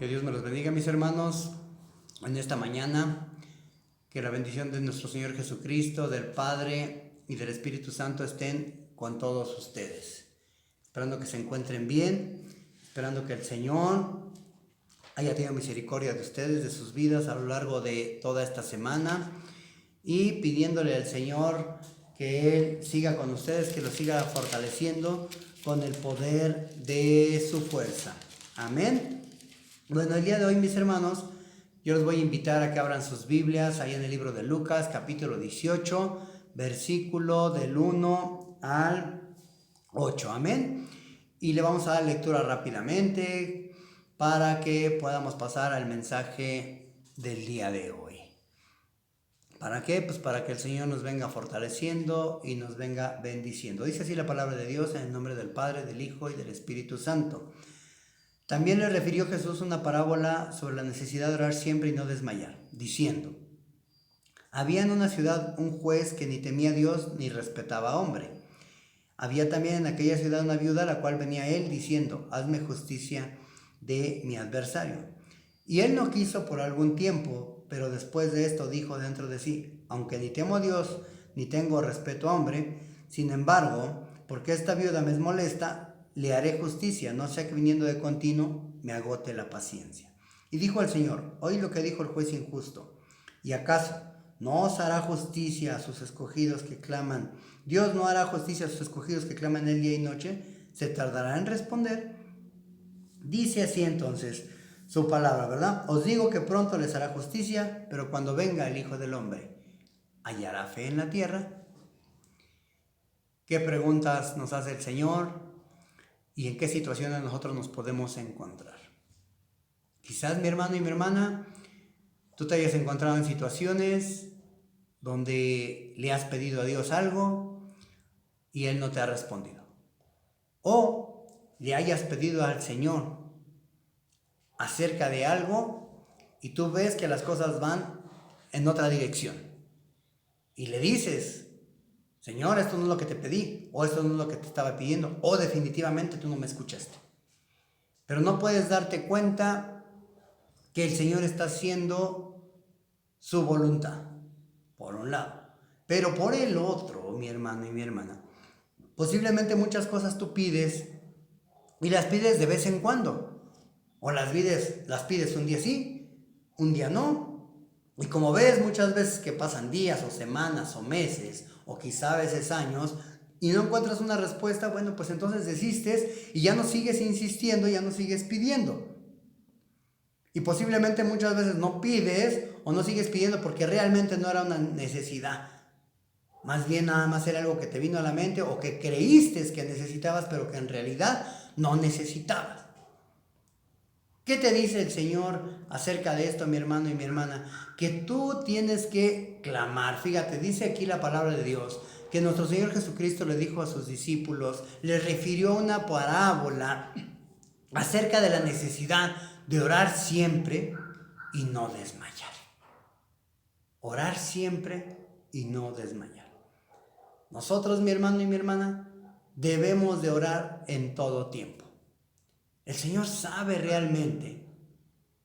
Que Dios me los bendiga, mis hermanos, en esta mañana. Que la bendición de nuestro Señor Jesucristo, del Padre y del Espíritu Santo estén con todos ustedes. Esperando que se encuentren bien, esperando que el Señor haya tenido misericordia de ustedes, de sus vidas a lo largo de toda esta semana, y pidiéndole al Señor que Él siga con ustedes, que los siga fortaleciendo con el poder de su fuerza. Amén. Bueno, el día de hoy, mis hermanos, yo los voy a invitar a que abran sus Biblias ahí en el libro de Lucas, capítulo 18, versículo del 1 al 8. Amén. Y le vamos a dar lectura rápidamente para que podamos pasar al mensaje del día de hoy. ¿Para qué? Pues para que el Señor nos venga fortaleciendo y nos venga bendiciendo. Dice así la palabra de Dios en el nombre del Padre, del Hijo y del Espíritu Santo. También le refirió Jesús una parábola sobre la necesidad de orar siempre y no desmayar, diciendo: había en una ciudad un juez que ni temía a Dios ni respetaba a hombre. Había también en aquella ciudad una viuda a la cual venía él diciendo: hazme justicia de mi adversario. Y él no quiso por algún tiempo, pero después de esto dijo dentro de sí: aunque ni temo a Dios ni tengo respeto a hombre, sin embargo, porque esta viuda me es molesta, le haré justicia, no sea que viniendo de continuo me agote la paciencia. Y dijo el Señor: oí lo que dijo el juez injusto. ¿Y acaso no os hará justicia a sus escogidos que claman? Dios no hará justicia a sus escogidos que claman el día y noche. ¿Se tardará en responder? Dice así entonces su palabra, ¿verdad? Os digo que pronto les hará justicia, pero cuando venga el Hijo del Hombre, ¿hallará fe en la tierra? ¿Qué preguntas nos hace el Señor? ¿Y en qué situaciones nosotros nos podemos encontrar? Quizás, mi hermano y mi hermana, tú te hayas encontrado en situaciones donde le has pedido a Dios algo y Él no te ha respondido. O le hayas pedido al Señor acerca de algo y tú ves que las cosas van en otra dirección. Y le dices: Señor, esto no es lo que te pedí, o esto no es lo que te estaba pidiendo, o definitivamente tú no me escuchaste. Pero no puedes darte cuenta que el Señor está haciendo su voluntad, por un lado. Pero por el otro, mi hermano y mi hermana, posiblemente muchas cosas tú pides y las pides de vez en cuando. O las pides un día sí, un día no. Y como ves, muchas veces que pasan días o semanas o meses o quizá a veces años y no encuentras una respuesta, bueno, pues entonces desistes y ya no sigues insistiendo, ya no sigues pidiendo. Y posiblemente muchas veces no pides o no sigues pidiendo porque realmente no era una necesidad. Más bien nada más era algo que te vino a la mente o que creíste que necesitabas, pero que en realidad no necesitabas. ¿Qué te dice el Señor acerca de esto, mi hermano y mi hermana? Que tú tienes que clamar. Fíjate, dice aquí la palabra de Dios que nuestro Señor Jesucristo le dijo a sus discípulos, les refirió una parábola acerca de la necesidad de orar siempre y no desmayar. Orar siempre y no desmayar. Nosotros, mi hermano y mi hermana, debemos de orar en todo tiempo. El Señor sabe realmente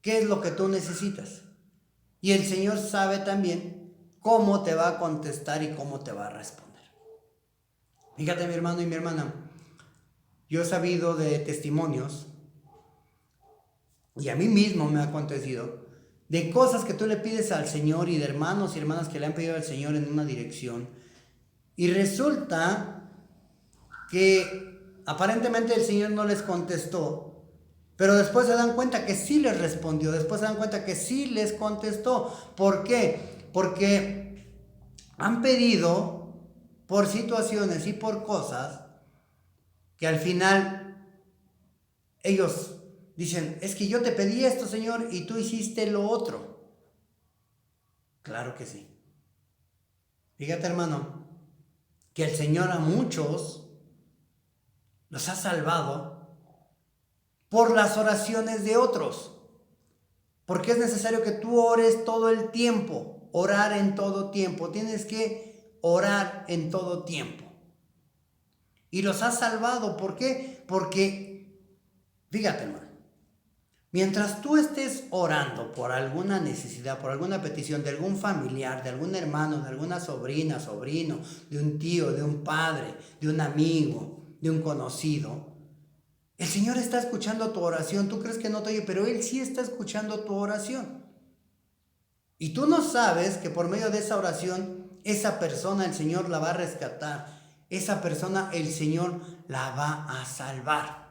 qué es lo que tú necesitas. Y el Señor sabe también cómo te va a contestar y cómo te va a responder. Fíjate, mi hermano y mi hermana, yo he sabido de testimonios, y a mí mismo me ha acontecido, de cosas que tú le pides al Señor y de hermanos y hermanas que le han pedido al Señor en una dirección. Y resulta que aparentemente el Señor no les contestó, pero después se dan cuenta que sí les respondió, después se dan cuenta que sí les contestó. ¿Por qué? Porque han pedido por situaciones y por cosas que al final ellos dicen: es que yo te pedí esto, Señor, y tú hiciste lo otro. Claro que sí. Fíjate, hermano, que el Señor a muchos los ha salvado por las oraciones de otros. Porque es necesario que tú ores todo el tiempo, orar en todo tiempo. Tienes que orar en todo tiempo. Y los ha salvado. ¿Por qué? Porque, fíjate, hermano, Mientras tú estés orando por alguna necesidad, por alguna petición de algún familiar, de algún hermano, de alguna sobrina, sobrino, de un tío, de un padre, de un amigo, de un conocido, el Señor está escuchando tu oración. Tú crees que no te oye, pero Él sí está escuchando tu oración. Y tú no sabes que por medio de esa oración, esa persona el Señor la va a rescatar. Esa persona el Señor la va a salvar.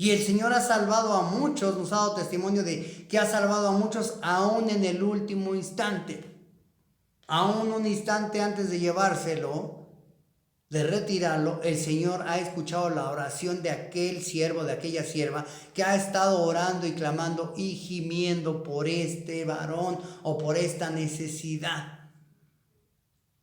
Y el Señor ha salvado a muchos, nos ha dado testimonio de que ha salvado a muchos aún en el último instante. Aún un instante antes de llevárselo, de retirarlo, el Señor ha escuchado la oración de aquel siervo, de aquella sierva que ha estado orando y clamando y gimiendo por este varón o por esta necesidad.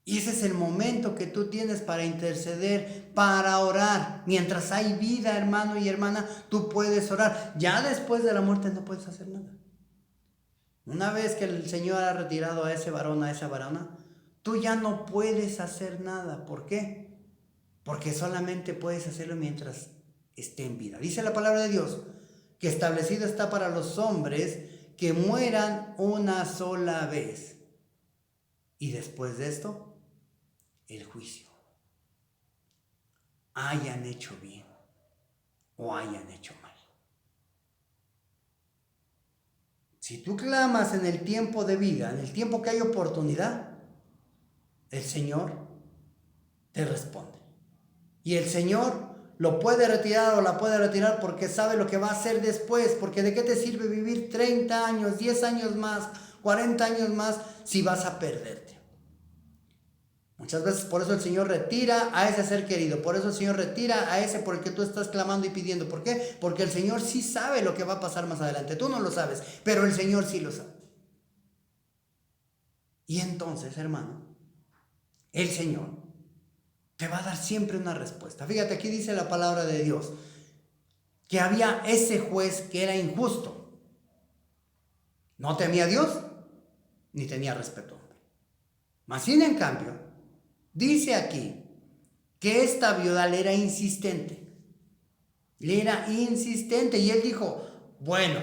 Y ese es el momento que tú tienes para interceder, para orar. Mientras hay vida, hermano y hermana, tú puedes orar. Ya después de la muerte no puedes hacer nada. Una vez que el Señor ha retirado a ese varón, a esa varona, tú ya no puedes hacer nada. ¿Por qué? Porque solamente puedes hacerlo mientras esté en vida. Dice la palabra de Dios que establecido está para los hombres que mueran una sola vez. Y después de esto, el juicio. Hayan hecho bien o hayan hecho mal. Si tú clamas en el tiempo de vida, en el tiempo que hay oportunidad, el Señor te responde. Y el Señor lo puede retirar o la puede retirar porque sabe lo que va a hacer después. Porque ¿de qué te sirve vivir 30 años, 10 años más, 40 años más si vas a perderte? Muchas veces por eso el Señor retira a ese ser querido. Por eso el Señor retira a ese por el que tú estás clamando y pidiendo. ¿Por qué? Porque el Señor sí sabe lo que va a pasar más adelante. Tú no lo sabes, pero el Señor sí lo sabe. Y entonces, hermano, el Señor te va a dar siempre una respuesta. Fíjate, aquí dice la palabra de Dios que había ese juez que era injusto. No temía a Dios ni tenía respeto a hombre. Mas sin en cambio, dice aquí que esta viuda le era insistente. Le era insistente y él dijo, bueno,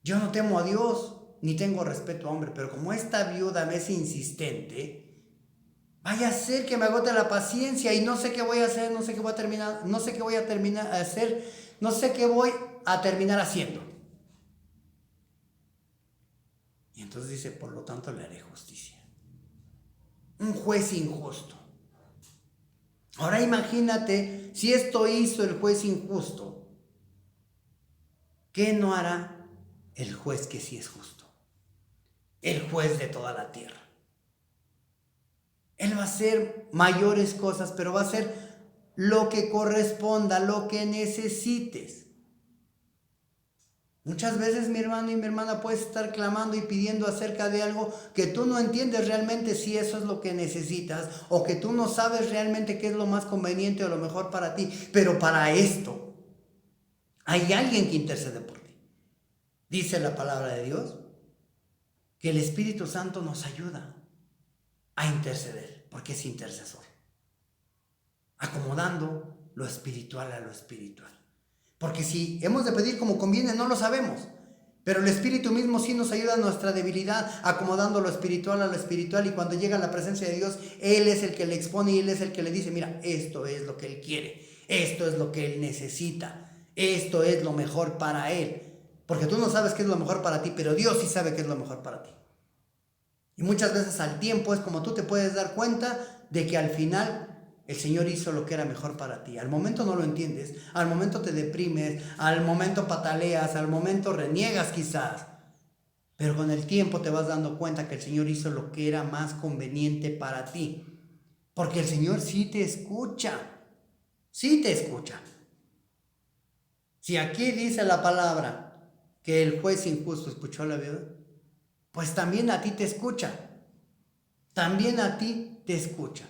yo no temo a Dios ni tengo respeto a hombre, pero como esta viuda me es insistente, vaya a ser que me agote la paciencia y no sé qué voy a hacer, no sé qué voy a terminar, no sé qué voy a terminar a hacer, no sé qué voy a terminar haciendo. Y entonces dice, por lo tanto le haré justicia. Un juez injusto. Ahora imagínate, si esto hizo el juez injusto, ¿qué no hará el juez que sí es justo? El juez de toda la tierra. Él va a hacer mayores cosas, pero va a hacer lo que corresponda, lo que necesites. Muchas veces, mi hermano y mi hermana, puedes estar clamando y pidiendo acerca de algo que tú no entiendes realmente si eso es lo que necesitas, o que tú no sabes realmente qué es lo más conveniente o lo mejor para ti. Pero para esto hay alguien que intercede por ti. Dice la palabra de Dios que el Espíritu Santo nos ayuda a interceder, porque es intercesor, acomodando lo espiritual a lo espiritual. Porque si hemos de pedir como conviene, no lo sabemos. Pero el Espíritu mismo sí nos ayuda a nuestra debilidad, acomodando lo espiritual a lo espiritual. Y cuando llega a la presencia de Dios, Él es el que le expone y Él es el que le dice, mira, esto es lo que Él quiere, esto es lo que Él necesita, esto es lo mejor para Él. Porque tú no sabes qué es lo mejor para ti, pero Dios sí sabe qué es lo mejor para ti. Y muchas veces al tiempo es como tú te puedes dar cuenta de que al final el Señor hizo lo que era mejor para ti. Al momento no lo entiendes, al momento te deprimes, al momento pataleas, al momento reniegas quizás. Pero con el tiempo te vas dando cuenta que el Señor hizo lo que era más conveniente para ti. Porque el Señor sí te escucha, sí te escucha. Si aquí dice la palabra que el juez injusto escuchó a la viuda, pues también a ti te escucha, también a ti te escucha.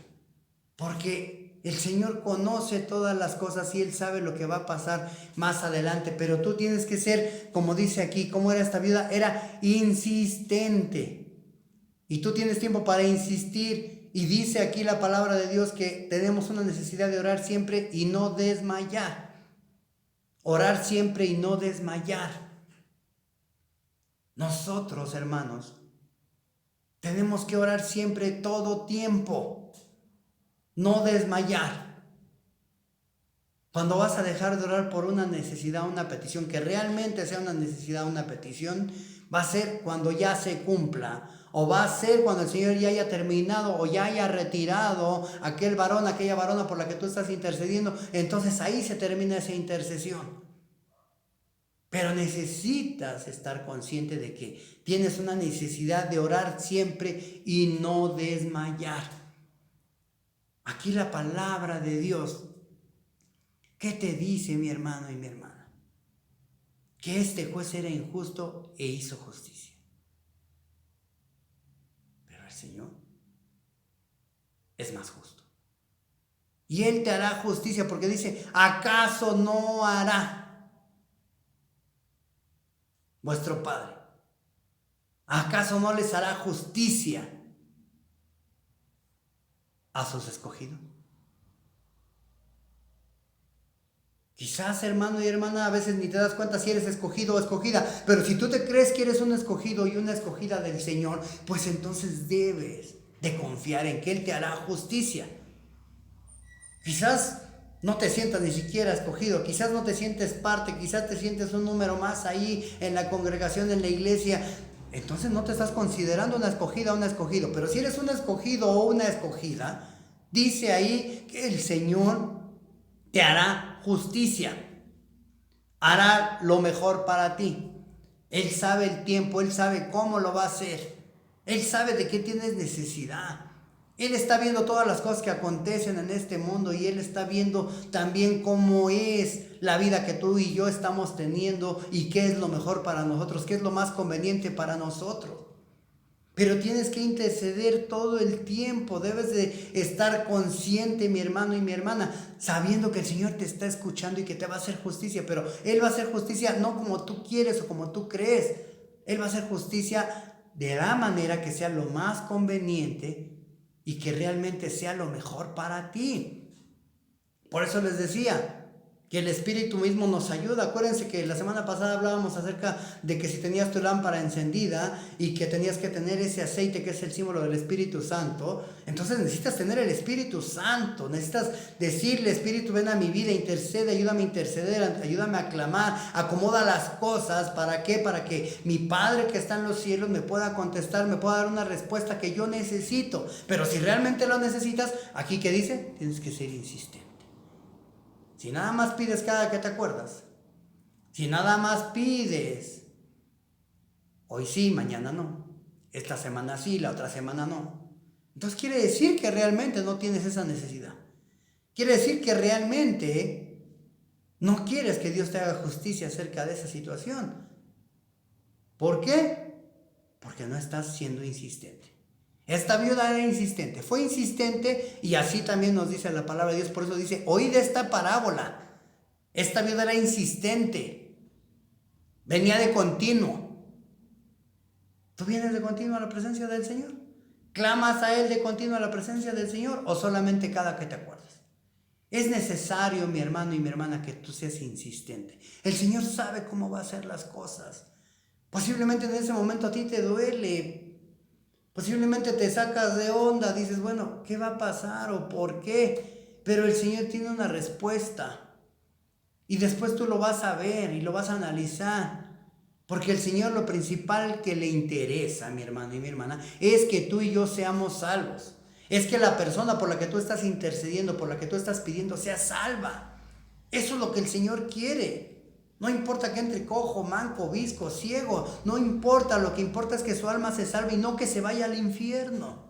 Porque el Señor conoce todas las cosas y Él sabe lo que va a pasar más adelante. Pero tú tienes que ser, como dice aquí, como era esta viuda, era insistente. Y tú tienes tiempo para insistir. Y dice aquí la palabra de Dios que tenemos una necesidad de orar siempre y no desmayar. Orar siempre y no desmayar. Nosotros, hermanos, tenemos que orar siempre todo tiempo. No desmayar. Cuando vas a dejar de orar por una necesidad, una petición, que realmente sea una necesidad, una petición, va a ser cuando ya se cumpla. O va a ser cuando el Señor ya haya terminado o ya haya retirado aquel varón, aquella varona por la que tú estás intercediendo. Entonces ahí se termina esa intercesión. Pero necesitas estar consciente de que tienes una necesidad de orar siempre y no desmayar. Aquí la palabra de Dios, ¿qué te dice, mi hermano y mi hermana? Que este juez era injusto e hizo justicia. Pero el Señor es más justo. Y Él te hará justicia porque dice, ¿acaso no hará vuestro Padre? ¿Acaso no les hará justicia a sus escogidos? Quizás, hermano y hermana, a veces ni te das cuenta si eres escogido o escogida, pero si tú te crees que eres un escogido y una escogida del Señor, pues entonces debes de confiar en que Él te hará justicia. Quizás no te sientas ni siquiera escogido, quizás no te sientes parte, quizás te sientes un número más ahí en la congregación, en la iglesia. Entonces no te estás considerando una escogida o un escogido, pero si eres un escogido o una escogida, dice ahí que el Señor te hará justicia, hará lo mejor para ti. Él sabe el tiempo, Él sabe cómo lo va a hacer, Él sabe de qué tienes necesidad. Él está viendo todas las cosas que acontecen en este mundo y Él está viendo también cómo es la vida que tú y yo estamos teniendo y qué es lo mejor para nosotros, qué es lo más conveniente para nosotros. Pero tienes que interceder todo el tiempo, debes de estar consciente, mi hermano y mi hermana, sabiendo que el Señor te está escuchando y que te va a hacer justicia, pero Él va a hacer justicia no como tú quieres o como tú crees, Él va a hacer justicia de la manera que sea lo más conveniente y que realmente sea lo mejor para ti. Por eso les decía que el Espíritu mismo nos ayuda. Acuérdense que la semana pasada hablábamos acerca de que si tenías tu lámpara encendida y que tenías que tener ese aceite que es el símbolo del Espíritu Santo, entonces necesitas tener el Espíritu Santo, necesitas decirle, Espíritu, ven a mi vida, intercede, ayúdame a interceder, ayúdame a clamar, acomoda las cosas. ¿Para qué? Para que mi Padre que está en los cielos me pueda contestar, me pueda dar una respuesta que yo necesito. Pero si realmente lo necesitas, aquí ¿qué dice? Tienes que ser insistente. Si nada más pides cada que te acuerdas, si nada más pides, hoy sí, mañana no, esta semana sí, la otra semana no, entonces quiere decir que realmente no tienes esa necesidad. Quiere decir que realmente no quieres que Dios te haga justicia acerca de esa situación. ¿Por qué? Porque no estás siendo insistente. Esta viuda era insistente, fue insistente y así también nos dice la palabra de Dios. Por eso dice, oíd esta parábola. Esta viuda era insistente, venía de continuo. ¿Tú vienes de continuo a la presencia del Señor? ¿Clamas a Él de continuo a la presencia del Señor o solamente cada que te acuerdas? Es necesario, mi hermano y mi hermana, que tú seas insistente. El Señor sabe cómo va a hacer las cosas. Posiblemente en ese momento a ti te duele. Posiblemente te sacas de onda, dices, bueno, ¿qué va a pasar o por qué? Pero el Señor tiene una respuesta. Y después tú lo vas a ver y lo vas a analizar. Porque el Señor lo principal que le interesa, mi hermano y mi hermana, es que tú y yo seamos salvos. Es que la persona por la que tú estás intercediendo, por la que tú estás pidiendo, sea salva. Eso es lo que el Señor quiere. No importa que entre cojo, manco, visco, ciego, no importa, lo que importa es que su alma se salve y no que se vaya al infierno.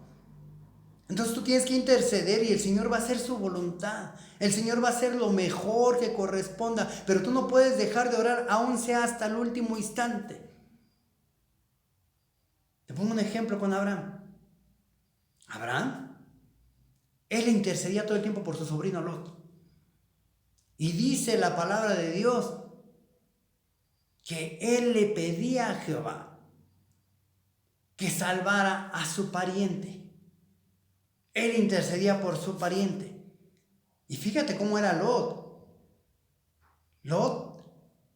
Entonces tú tienes que interceder y el Señor va a hacer su voluntad. El Señor va a hacer lo mejor que corresponda, pero tú no puedes dejar de orar aún sea hasta el último instante. Te pongo un ejemplo con Abraham. Abraham, él intercedía todo el tiempo por su sobrino Lot. Y dice la palabra de Dios que él le pedía a Jehová que salvara a su pariente. Él intercedía por su pariente. Y fíjate cómo era Lot. Lot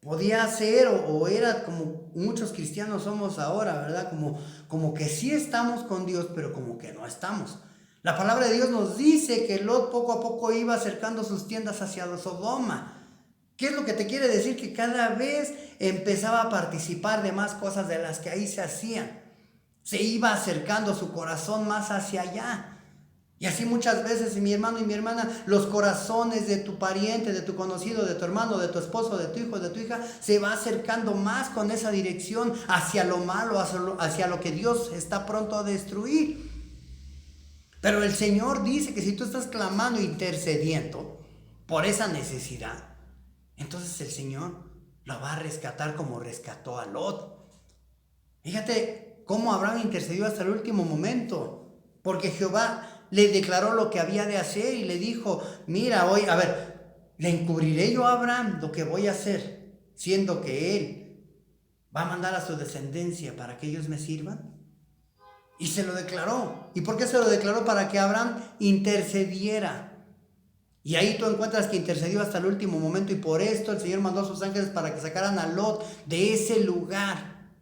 podía ser o era como muchos cristianos somos ahora, ¿verdad? Como que sí estamos con Dios, pero como que no estamos. La palabra de Dios nos dice que Lot poco a poco iba acercando sus tiendas hacia Sodoma. ¿Qué es lo que te quiere decir? Que cada vez empezaba a participar de más cosas de las que ahí se hacían. Se iba acercando su corazón más hacia allá. Y así muchas veces, mi hermano y mi hermana, los corazones de tu pariente, de tu conocido, de tu hermano, de tu esposo, de tu hijo, de tu hija, se va acercando más con esa dirección hacia lo malo, hacia lo que Dios está pronto a destruir. Pero el Señor dice que si tú estás clamando, intercediendo por esa necesidad, entonces el Señor lo va a rescatar como rescató a Lot. Fíjate cómo Abraham intercedió hasta el último momento, porque Jehová le declaró lo que había de hacer y le dijo, mira, hoy, le encubriré yo a Abraham lo que voy a hacer, siendo que él va a mandar a su descendencia para que ellos me sirvan. Y se lo declaró. ¿Y por qué se lo declaró? Para que Abraham intercediera. Y ahí tú encuentras que intercedió hasta el último momento, y por esto el Señor mandó a sus ángeles para que sacaran a Lot de ese lugar.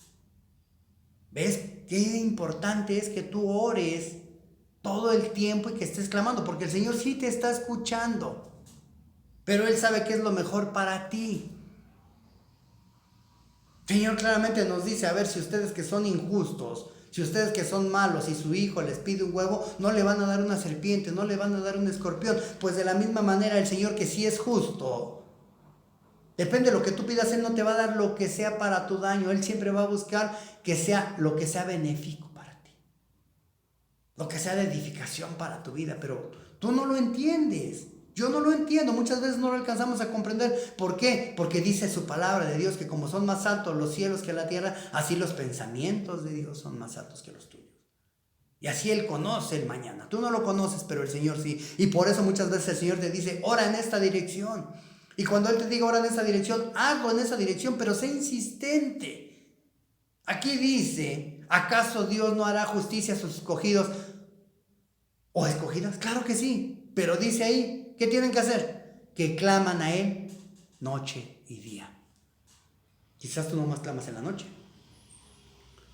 ¿Ves qué importante es que tú ores todo el tiempo y que estés clamando? Porque el Señor sí te está escuchando, pero Él sabe qué es lo mejor para ti. El Señor claramente nos dice, si ustedes que son injustos, si ustedes que son malos y su hijo les pide un huevo, no le van a dar una serpiente, no le van a dar un escorpión. Pues de la misma manera el Señor, que sí es justo, depende de lo que tú pidas, Él no te va a dar lo que sea para tu daño. Él siempre va a buscar que sea lo que sea benéfico para ti, lo que sea de edificación para tu vida, pero tú no lo entiendes. Yo no lo entiendo, muchas veces no lo alcanzamos a comprender. ¿Por qué? Porque dice su palabra de Dios que como son más altos los cielos que la tierra, así los pensamientos de Dios son más altos que los tuyos. Y así Él conoce el mañana. Tú no lo conoces, pero el Señor sí. Y por eso muchas veces el Señor te dice, ora en esta dirección. Y cuando Él te diga ora en esta dirección, hazlo en esa dirección, pero sé insistente. Aquí dice, ¿acaso Dios no hará justicia a sus escogidos o escogidas? Claro que sí, pero dice ahí, ¿qué tienen que hacer? Que claman a Él noche y día. Quizás tú no más clamas en la noche.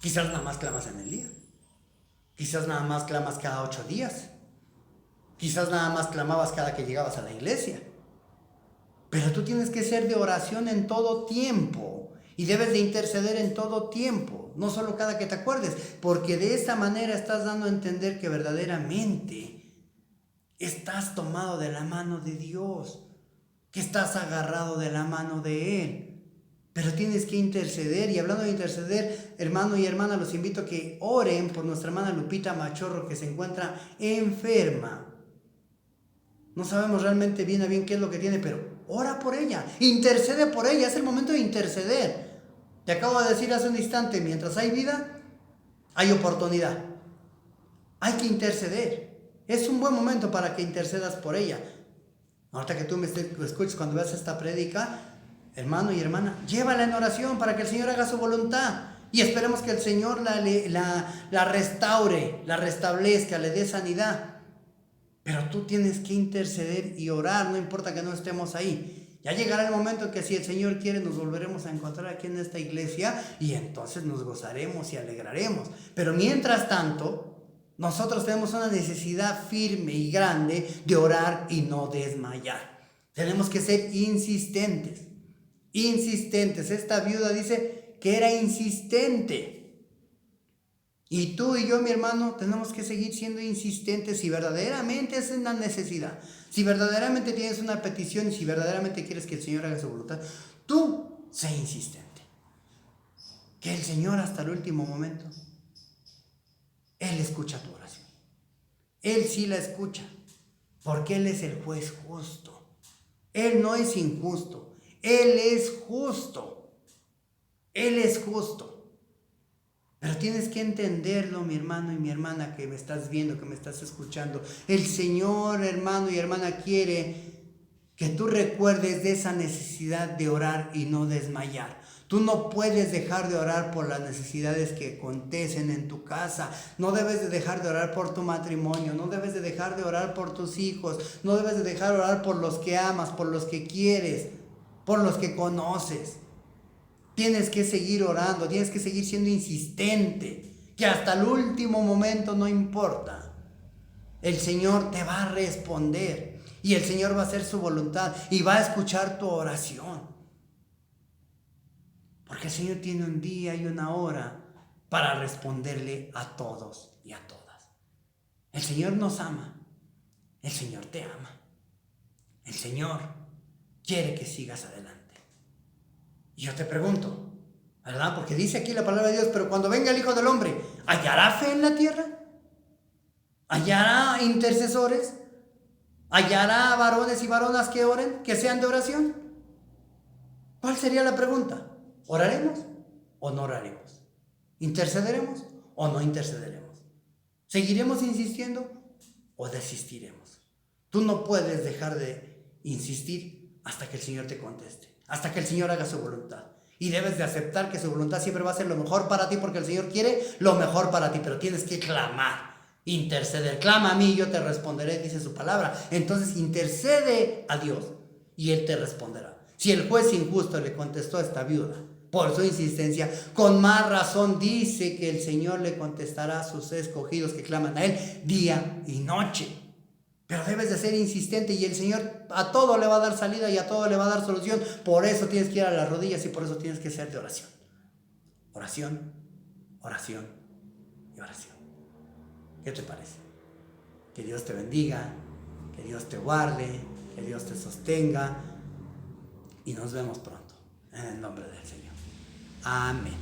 Quizás nada más clamas en el día. Quizás nada más clamas cada 8 días. Quizás nada más clamabas cada que llegabas a la iglesia. Pero tú tienes que ser de oración en todo tiempo. Y debes de interceder en todo tiempo. No solo cada que te acuerdes. Porque de esa manera estás dando a entender que verdaderamente estás tomado de la mano de Dios, que estás agarrado de la mano de Él. Pero tienes que interceder. Y hablando de interceder, hermano y hermana, los invito a que oren por nuestra hermana Lupita Machorro, que se encuentra enferma. No sabemos realmente bien a bien qué es lo que tiene, pero ora por ella, intercede por ella. Es el momento de interceder. Te acabo de decir hace un instante, mientras hay vida, hay oportunidad. Hay que interceder. Es un buen momento para que intercedas por ella. Ahorita que tú me escuches cuando veas esta prédica, hermano y hermana, llévala en oración para que el Señor haga su voluntad. Y esperemos que el Señor la restaure, la restablezca, le dé sanidad. Pero tú tienes que interceder y orar, no importa que no estemos ahí. Ya llegará el momento en que si el Señor quiere nos volveremos a encontrar aquí en esta iglesia y entonces nos gozaremos y alegraremos. Pero mientras tanto, nosotros tenemos una necesidad firme y grande de orar y no desmayar. Tenemos que ser insistentes. Insistentes. Esta viuda dice que era insistente. Y tú y yo, mi hermano, tenemos que seguir siendo insistentes si verdaderamente es una necesidad. Si verdaderamente tienes una petición y si verdaderamente quieres que el Señor haga su voluntad, tú sé insistente. Que el Señor hasta el último momento, Él escucha tu oración. Él sí la escucha, porque Él es el juez justo. Él no es injusto, Él es justo. Él es justo. Pero tienes que entenderlo, mi hermano y mi hermana, que me estás viendo, que me estás escuchando. El Señor, hermano y hermana, quiere que tú recuerdes de esa necesidad de orar y no desmayar. Tú no puedes dejar de orar por las necesidades que acontecen en tu casa. No debes de dejar de orar por tu matrimonio. No debes de dejar de orar por tus hijos. No debes de dejar de orar por los que amas, por los que quieres, por los que conoces. Tienes que seguir orando, tienes que seguir siendo insistente, que hasta el último momento no importa. El Señor te va a responder y el Señor va a hacer su voluntad y va a escuchar tu oración. Porque el Señor tiene un día y una hora para responderle a todos y a todas. El Señor nos ama, el Señor te ama, el Señor quiere que sigas adelante. Y yo te pregunto, ¿verdad? Porque dice aquí la palabra de Dios, pero cuando venga el Hijo del Hombre, ¿hallará fe en la tierra? ¿Hallará intercesores? ¿Hallará varones y varonas que oren, que sean de oración? ¿Cuál sería la pregunta? ¿Oraremos o no oraremos? ¿Intercederemos o no intercederemos? ¿Seguiremos insistiendo o desistiremos? Tú no puedes dejar de insistir hasta que el Señor te conteste, hasta que el Señor haga su voluntad. Y debes de aceptar que su voluntad siempre va a ser lo mejor para ti, porque el Señor quiere lo mejor para ti, pero tienes que clamar, interceder. Clama a mí y yo te responderé, dice su palabra. Entonces intercede a Dios y Él te responderá. Si el juez injusto le contestó a esta viuda por su insistencia, con más razón dice que el Señor le contestará a sus escogidos que claman a Él día y noche. Pero debes de ser insistente y el Señor a todo le va a dar salida y a todo le va a dar solución. Por eso tienes que ir a las rodillas y por eso tienes que ser de oración. Oración, oración y oración. ¿Qué te parece? Que Dios te bendiga, que Dios te guarde, que Dios te sostenga y nos vemos pronto en el nombre del Señor. Amén.